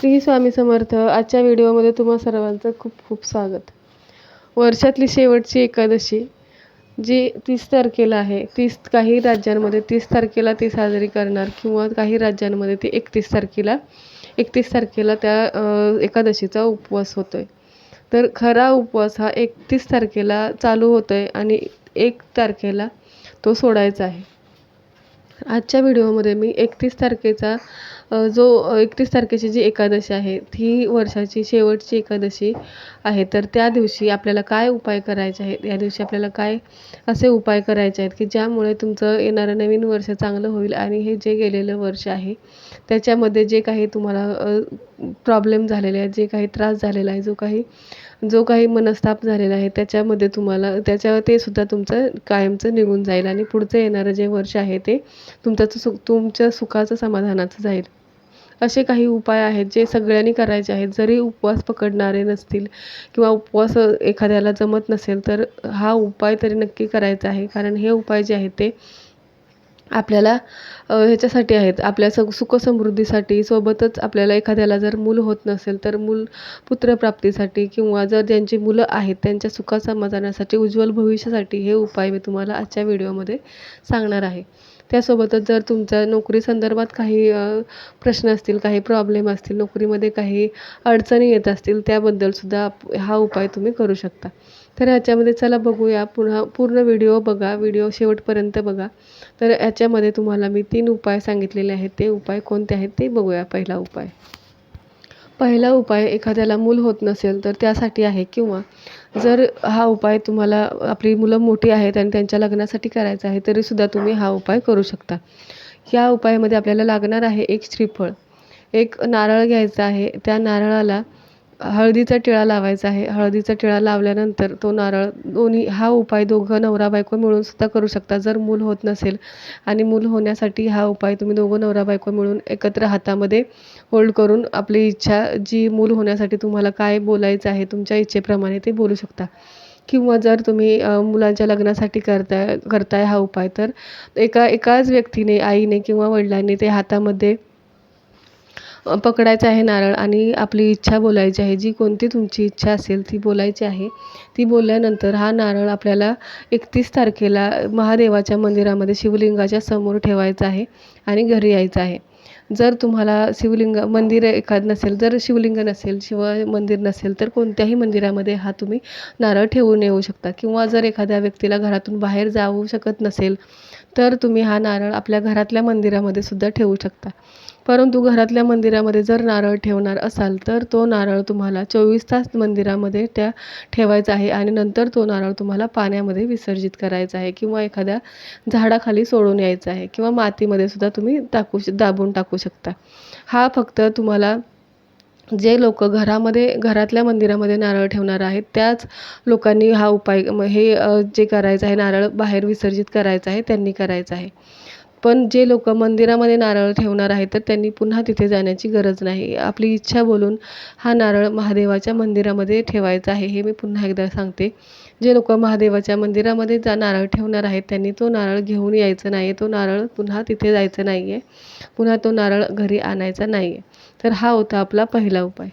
श्री स्वामी समर्थ. आजच्या व्हिडिओमध्ये तुम्हा सर्वांचं खूप खूप स्वागत. वर्षातली शेवटची एकादशी जी 30 तारखेला आहे, काही राज्यांमध्ये 30 तारखेला ती साजरी करणार किंवा काही राज्यांमध्ये ती 31 तारखेला त्या एकादशीचा उपवास होतोय. तर खरा उपवास हा 31 तारखेला चालू होतोय आणि 1 तारखेला तो सोडायचा आहे. आजच्या व्हिडिओमध्ये मी 31 तारखेची जी एकादशी आहे ती वर्षाची शेवटची एकादशी आहे. तर त्या दिवशी आपल्याला काय उपाय करायचे आहेत, या दिवशी आपल्याला काय असे उपाय करायचे आहेत की ज्यामुळे तुमचं येणारं नवीन वर्ष चांगलं होईल आणि हे जे गेलेलं वर्ष आहे त्याच्यामध्ये जे काही तुम्हाला प्रॉब्लेम झालेले आहेत, जे काही त्रास झालेला आहे, जो काही मनस्ताप झालेला आहे त्याच्यामध्ये ते सुद्धा तुमचं कायमचं निघून जाईल आणि पुढचं येणारं जे वर्ष आहे ते तुमच्या सुखाचं समाधानाचं जाईल. असे काही उपाय आहेत जे सगळ्यांनी करायचे आहेत. जरी उपवास पकडणारे नसतील किंवा उपवास एखाद्याला जमत नसेल तर हा उपाय तरी नक्की करायचा आहे. कारण हे उपाय जे आहेत ते आपल्याला ह्याच्यासाठी आहेत, आपल्या सुखसमृद्धीसाठी. सोबतच आपल्याला एखाद्याला जर मूल होत नसेल तर पुत्रप्राप्तीसाठी किंवा जर ज्यांची मुलं आहेत त्यांच्या सुखासमाधानासाठी, उज्ज्वल भविष्यासाठी हे उपाय मी तुम्हाला आजच्या व्हिडिओमध्ये सांगणार आहे. त्यासोबतच जर तुमच्या नोकरी संदर्भात काही प्रश्न असतील, काही प्रॉब्लेम असतील, नोकरीमध्ये काही अडचणी येत असतील त्याबद्दलसुद्धा हा उपाय तुम्ही करू शकता. तर ह्याच्यामध्ये चला बघूया. पूर्ण व्हिडिओ बघा, व्हिडिओ शेवटपर्यंत बघा. तर याच्यामध्ये तुम्हाला मी 3 उपाय सांगितलेले आहेत. ते उपाय कोणते आहेत ते बघूया. पहिला उपाय एखाद्याला मूल होत नसेल तर त्यासाठी आहे, किंवा जर हा उपाय तुम्हाला आपली मुलं मोठी आहेत आणि त्यांच्या लग्नासाठी करायचा आहे तरीसुद्धा तुम्ही हा उपाय करू शकता. या उपायामध्ये आपल्याला लागणार आहे 1 श्रीफळ, 1 नारळ घ्यायचा आहे. त्या नारळाला हळदीचा टिळा लावायचा आहे. हळदीचा टिळा लावल्यानंतर तो नारळ हा उपाय दोघं नवरा बायको मिळून सुद्धा करू शकता. जर मूल होत नसेल आणि मूल होण्यासाठी हा उपाय तुम्ही दोघं नवरा बायको मिळून एकत्र हातामध्ये होल्ड करून आपली इच्छा, जी मूल होण्यासाठी तुम्हाला काय बोलायचं आहे तुमच्या इच्छेप्रमाणे ते बोलू शकता. किंवा जर तुम्ही मुलांच्या लग्नासाठी करताय हा उपाय, तर एकाच व्यक्तीने, आईने किंवा वडिलांनी ते हातामध्ये पकडायचं आहे नारळ आणि आपली इच्छा बोलायची आहे. जी कोणती तुमची इच्छा असेल ती बोलायची आहे. ती बोलल्यानंतर हा नारळ आपल्याला 31 तारखेला महादेवाच्या मंदिरामध्ये शिवलिंगाच्या समोर ठेवायचा आहे आणि घरी यायचं आहे. जर तुम्हाला मंदिर नसेल, जर शिवलिंग नसेल, मंदिर नसेल तर कोणत्याही मंदिरामध्ये हा तुम्ही नारळ ठेवून येऊ शकता. किंवा जर एखाद्या व्यक्तीला घरातून बाहेर जाऊ शकत नसेल तर तुम्ही हा नारळ आपल्या घरातल्या मंदिरामध्ये सुद्धा ठेवू शकता. परंतु घरातल्या मंदिरामध्ये जर नारळ ठेवणार असाल तर तो नारळ तुम्हाला 24 तास मंदिरामध्ये ठेवायचा आहे आणि नंतर तो नारळ तुम्हाला पाण्यामध्ये विसर्जित करायचा आहे किंवा एखाद्या झाडाखाली सोडून यायचा आहे किंवा मातीमध्ये सुद्धा तुम्ही दाबून टाकू शकता. हा फक्त तुम्हाला जे लोक घरातल्या मंदिरामध्ये नारळ ठेवणार आहेत त्याच लोकांनी हा उपाय जे करायचं आहे, नारळ बाहेर विसर्जित करायचा आहे, त्यांनी करायचं आहे. पण जे लोक मंदिरामध्ये नारळ ठेवणार आहेत तर त्यांनी पुन्हा तिथे जाण्याची गरज नाही. आपली इच्छा बोलून हा नारळ महादेवाच्या मंदिरामध्ये ठेवायचा आहे. हे मी पुन्हा एकदा सांगते. जे लोक महादेवाच्या मंदिरामध्ये नारळ ठेवणार आहेत त्यांनी तो नारळ घेऊन यायचं नाही. तो नारळ पुन्हा तिथे जायचं नाही आहे. पुन्हा तो नारळ घरी आणायचा नाही आहे. तर हा होता आपला पहिला उपाय.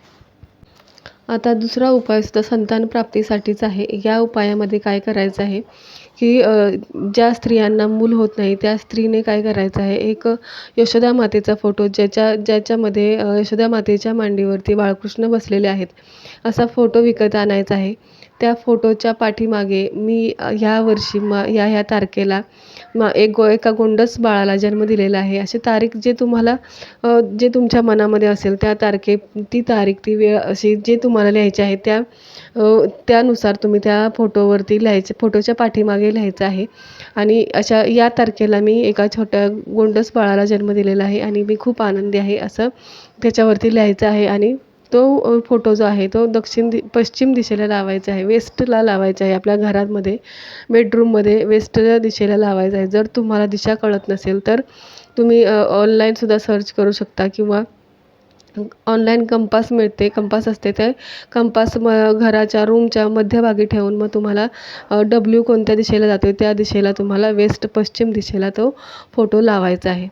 आता दुसरा उपाय सुद्धा संतान प्राप्तीसाठीच आहे. या उपायामध्ये काय करायचं आहे की ज्या स्त्रियांना मूल होत नाही त्या स्त्रीने काय करायचं आहे, एक यशोदा मातेचा फोटो ज्याच्यामध्ये यशोदा मातेच्या मांडीवरती बाळकृष्ण बसलेले आहेत असा फोटो विकत आणायचा आहे. त्या फोटोच्या पाठीमागे मी ह्या वर्षी ह्या तारखेला एका गोंडस बाळाला जन्म दिलेला आहे अशी तारीख जे तुमच्या मनामध्ये असेल ती तारीख, ती वेळ अशी जे तुम्हाला लिहायची आहे त्यानुसार तुम्ही त्या फोटोच्या पाठीमागे लिहायचं आहे. आणि या तारखेला मी एका छोट्या गोंडस बाळाला जन्म दिलेला आहे आणि मी खूप आनंदी आहे असं त्याच्यावरती लिहायचं आहे. आणि तो फोटो जो आहे तो पश्चिम दिशेला लावायचा आहे, वेस्टला लावायचा आहे. आपल्या घरामध्ये बेडरूममध्ये वेस्ट दिशेला लावायचा आहे. जर तुम्हाला दिशा कळत नसेल तर तुम्ही ऑनलाईनसुद्धा सर्च करू शकता किंवा ऑनलाईन कंपास असते. ते कंपास घराच्या रूमच्या मध्यभागी ठेवून मग तुम्हाला डब्ल्यू कोणत्या दिशेला जातो त्या दिशेला तुम्हाला पश्चिम दिशेला तो फोटो लावायचा आहे.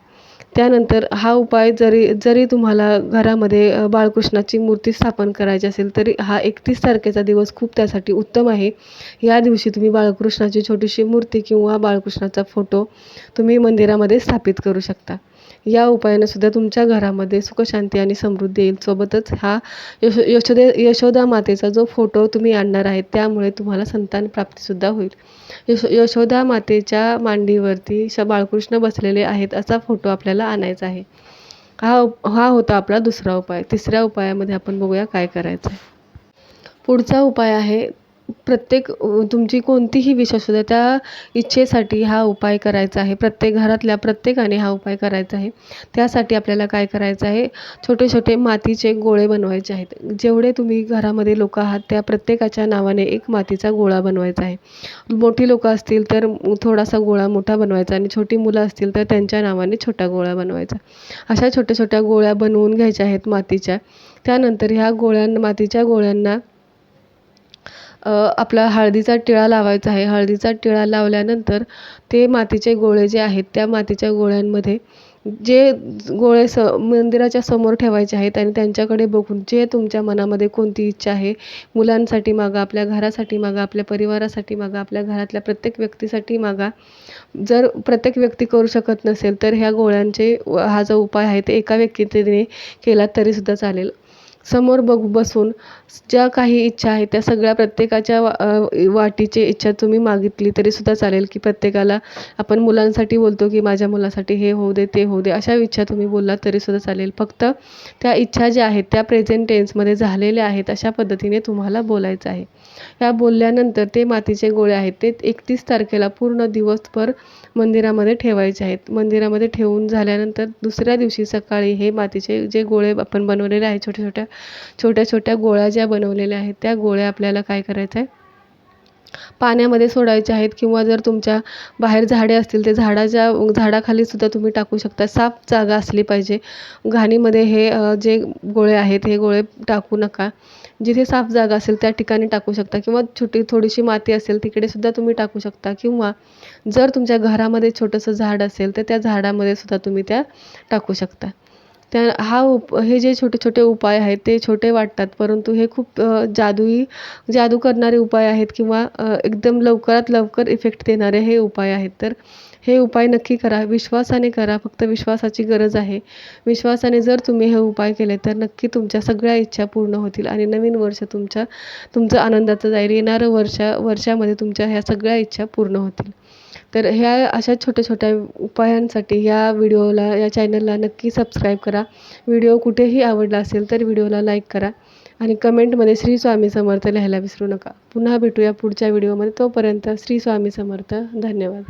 त्यानंतर हा उपाय जरी जरी तुम्हाला घरामध्ये बाळकृष्णाची मूर्ती स्थापन करायची असेल तरी हा 31 तारखेचा दिवस खूप त्यासाठी उत्तम आहे. या दिवशी तुम्ही बाळकृष्णाची छोटीशी मूर्ती किंवा बाळकृष्णाचा फोटो तुम्ही मंदिरामध्ये स्थापित करू शकता. या उपायाने सुद्धा तुमच्या घरामध्ये सुखशांती आणि समृद्धी येईल. सोबतच हा यशोदा मातेचा जो फोटो तुम्ही आणणार आहे त्यामुळे तुम्हाला संतान प्राप्तीसुद्धा होईल. यशोदा मातेच्या मांडीवरती बाळकृष्ण बसलेले आहेत असा फोटो आपल्याला आणायचा आहे. हा होता आपला दुसरा उपाय. तिसऱ्या उपायामध्ये आपण बघूया काय करायचं आहे. पुढचा उपाय आहे, तुमची कोणतीही विश असू द्या त्या इच्छेसाठी हा उपाय करायचा आहे. घरातल्या प्रत्येकाने हा उपाय करायचा आहे. त्यासाठी आपल्याला काय करायचं आहे, छोटे छोटे मातीचे गोळे बनवायचे आहेत. जेवढे तुम्ही घरामध्ये लोक आहात त्या प्रत्येकाच्या नावाने एक मातीचा गोळा बनवायचा आहे. मोठी लोकं असतील तर थोडासा गोळा मोठा बनवायचा आणि छोटी मुलं असतील तर त्यांच्या नावाने छोटा गोळा बनवायचा. अशा छोट्या छोट्या गोळ्या बनवून घ्यायच्या आहेत मातीच्या. त्यानंतर ह्या मातीच्या गोळ्यांना आपला हळदीचा टिळा लावायचा आहे. हळदीचा टिळा लावल्यानंतर ते मातीचे गोळे जे आहेत त्या मातीच्या गोळ्यांमध्ये जे गोळे मंदिराच्या समोर ठेवायचे आहेत आणि त्यांच्याकडे बघून जे तुमच्या मनामध्ये कोणती इच्छा आहे, मुलांसाठी मागा, आपल्या घरासाठी मागा, आपल्या परिवारासाठी मागा, आपल्या घरातल्या प्रत्येक व्यक्तीसाठी मागा. जर प्रत्येक व्यक्ती करू शकत नसेल तर ह्या गोळ्यांचे हा जो उपाय आहे ते एका व्यक्तीने केला तरीसुद्धा चालेल. समोर बसून ज्या काही इच्छा आहेत त्या सगळ्या प्रत्येकाच्या वाटीची इच्छा तुम्ही मागितली तरीसुद्धा चालेल, की प्रत्येकाला आपण मुलांसाठी बोलतो की माझ्या मुलासाठी हे होऊ दे, ते होऊ दे, अशा इच्छा तुम्ही बोललात तरीसुद्धा चालेल. फक्त त्या इच्छा ज्या आहेत त्या प्रेझेंट टेन्समध्ये झालेल्या आहेत अशा पद्धतीने तुम्हाला बोलायचं आहे. या बोलल्यानंतर ते मातीचे गोळे आहेत ते 31 तारखेला पूर्ण दिवसभर मंदिरामध्ये ठेवायचे आहेत. मंदिरामध्ये ठेवून झाल्यानंतर दुसऱ्या दिवशी सकाळी हे मातीचे जे गोळे आपण बनवलेले आहेत, छोट्या छोट्या गोळ्या ज्या बनवलेल्या आहेत त्या गोळ्या आपल्याला काय करायचं आहे, पाण्यामध्ये सोडायचे आहेत किंवा जर तुमच्या बाहेर झाडे असतील ते झाडाखाली सुद्धा तुम्ही टाकू शकता. साफ जागा असली पाहिजे. घाणीमध्ये हे जे गोळे आहेत हे गोळे टाकू नका. जिथे साफ जागा असेल त्या ठिकाणी टाकू शकता किंवा थोडीशी माती असेल तिकडे सुद्धा तुम्ही टाकू शकता किंवा जर तुमच्या घरामध्ये छोटंसं झाड असेल तर त्या झाडामध्ये सुद्धा तुम्ही त्या टाकू शकता. हे जे छोटे छोटे उपाय आहेत ते छोटे वाटतात परंतु हे खूप जादू करणारे उपाय आहेत किंवा एकदम लवकरात लवकर इफेक्ट देणारे हे उपाय आहेत. तर हे उपाय नक्की करा, विश्वासाने करा. फक्त विश्वासाची गरज आहे. विश्वासाने जर तुम्ही हे उपाय केले तर नक्की तुमच्या सगळ्या इच्छा पूर्ण होतील आणि नवीन वर्ष तुमचं आनंदाचं जाईल. येणारं वर्षामध्ये तुमच्या ह्या सगळ्या इच्छा पूर्ण होतील. तर ह्या अशा छोट्या छोट्या उपायांसाठी या चॅनलला नक्की सबस्क्राईब करा. व्हिडिओ कुठेही आवडला असेल तर व्हिडिओला लाईक करा आणि कमेंटमध्ये श्री स्वामी समर्थ लिहायला विसरू नका. पुन्हा भेटूया पुढच्या व्हिडिओमध्ये. तोपर्यंत श्री स्वामी समर्थ. धन्यवाद.